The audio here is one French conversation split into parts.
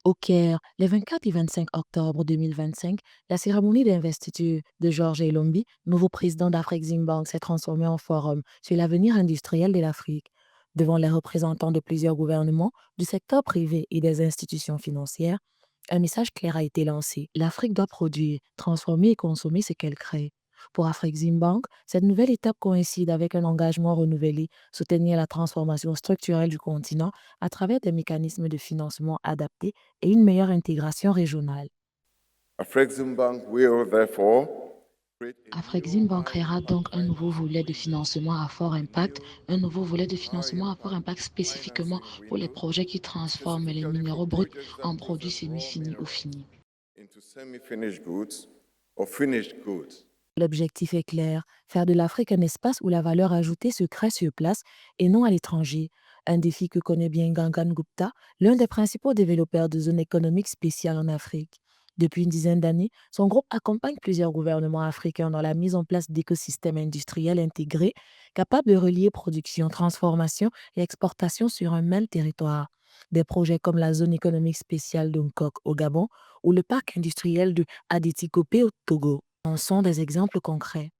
Au Caire, les 24 et 25 octobre 2025, la cérémonie d'investiture de Georges Elombi, nouveau président d'Afreximbank, s'est transformée en forum sur l'avenir industriel de l'Afrique. Devant les représentants de plusieurs gouvernements, du secteur privé et des institutions financières, un message clair a été lancé. L'Afrique doit produire, transformer et consommer ce qu'elle crée. Pour Afreximbank, cette nouvelle étape coïncide avec un engagement renouvelé, soutenir la transformation structurelle du continent à travers des mécanismes de financement adaptés et une meilleure intégration régionale. Afreximbank will therefore create a new Afreximbank créera high-impact donc un nouveau financial volet de instrument, financement à fort a impact, new un nouveau volet de financement à fort high-impact impact spécifiquement financing pour les window, projets qui transforment les specifically for minéraux bruts projects that en produits process raw semi-finis ou minerals finis. into semi-finished goods or finished goods. L'objectif est clair, faire de l'Afrique un espace où la valeur ajoutée se crée sur place et non à l'étranger. Un défi que connaît bien Gangan Gupta, l'un des principaux développeurs de zones économiques spéciales en Afrique. Depuis une dizaine d'années, son groupe accompagne plusieurs gouvernements africains dans la mise en place d'écosystèmes industriels intégrés, capables de relier production, transformation et exportation sur un même territoire. Des projets comme la zone économique spéciale d'Ungkok au Gabon ou le parc industriel de Adétikopé au Togo en sont des exemples concrets.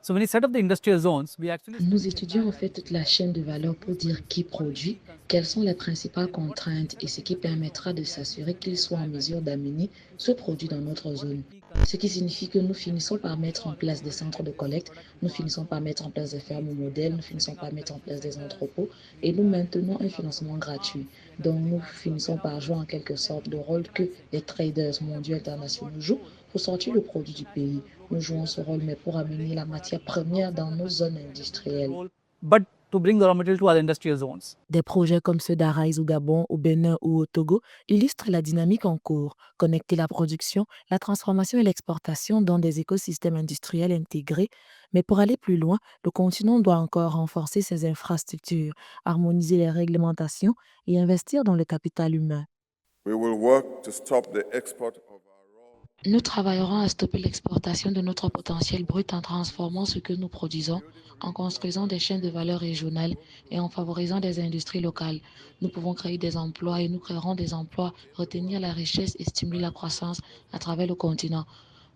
So when you set up the industrial zones, we actually study Nous the entire étudions en fait value toute chain. la chaîne de So valeur in pour this dire way, qui what is produit, being quelles consumed sont les today, principales and what is the contraintes set et of ce qui industrial zones permettra de we actually s'assurer study qu'ils the soient en entire value mesure chain. d'amener So ce in this produit dans way, notre what are the zone. key Ce qui constraints signifie que nous and finissons what par will mettre en ensure place des centres that de this collecte, product nous finissons par also mettre en place des fermes meets modèles, nous finissons setting par up mettre en testing place des centers, entrepôts et nous we are maintenons un setting up financement gratuit. farms, we are Donc setting nous up finissons par jouer warehouses, en quelque and then sorte le we rôle que organize les supply chain. traders So mondiaux this is not internationaux what jouent tool, pour sortir what le the produit du pays. international global Nous jouons traders ce are rôle, doing. mais pour They amener la were matière actually première outside dans the nos country, zones they had a different industrielles. role, but to bring the raw material to our industrial zones. Des projets comme ceux d'Arise au Gabon, au Bénin ou au Togo illustrent la dynamique en cours, connecter la production, la transformation et l'exportation dans des écosystèmes industriels intégrés. Mais pour aller plus loin, le continent doit encore renforcer ses infrastructures, harmoniser les réglementations et investir dans le capital humain. We will work to stop the export of our raw Nous materials travaillerons à stopper l'exportation de notre and potentiel support brut en transformant ce que nous produisons, building en regional construisant des value chaînes de chains valeur and régionales et en homegrown favorisant des innovations industries locales. to create Nous pouvons créer des emplois et nous créerons des emplois, sustainable retenir la richesse et stimuler la rising croissance export à travers le value continent.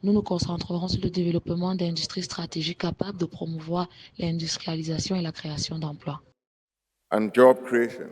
Nous nous across concentrerons sur le continent développement and d'industries developing stratégiques countries capables de promouvoir l'industrialisation et la création d'emplois. and job creation.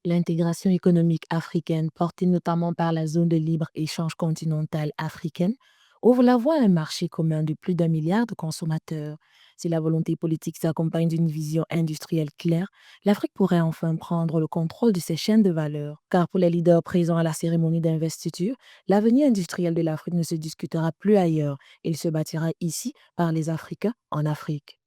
L'intégration économique africaine, portée notamment par la zone de libre-échange continentale africaine, ouvre la voie à un marché commun de plus d'un milliard de consommateurs. Si la volonté politique s'accompagne d'une vision industrielle claire, l'Afrique pourrait enfin prendre le contrôle de ses chaînes de valeur. Car pour les leaders présents à la cérémonie d'investiture, l'avenir industriel de l'Afrique ne se discutera plus ailleurs. Il se bâtira ici par les Africains en Afrique.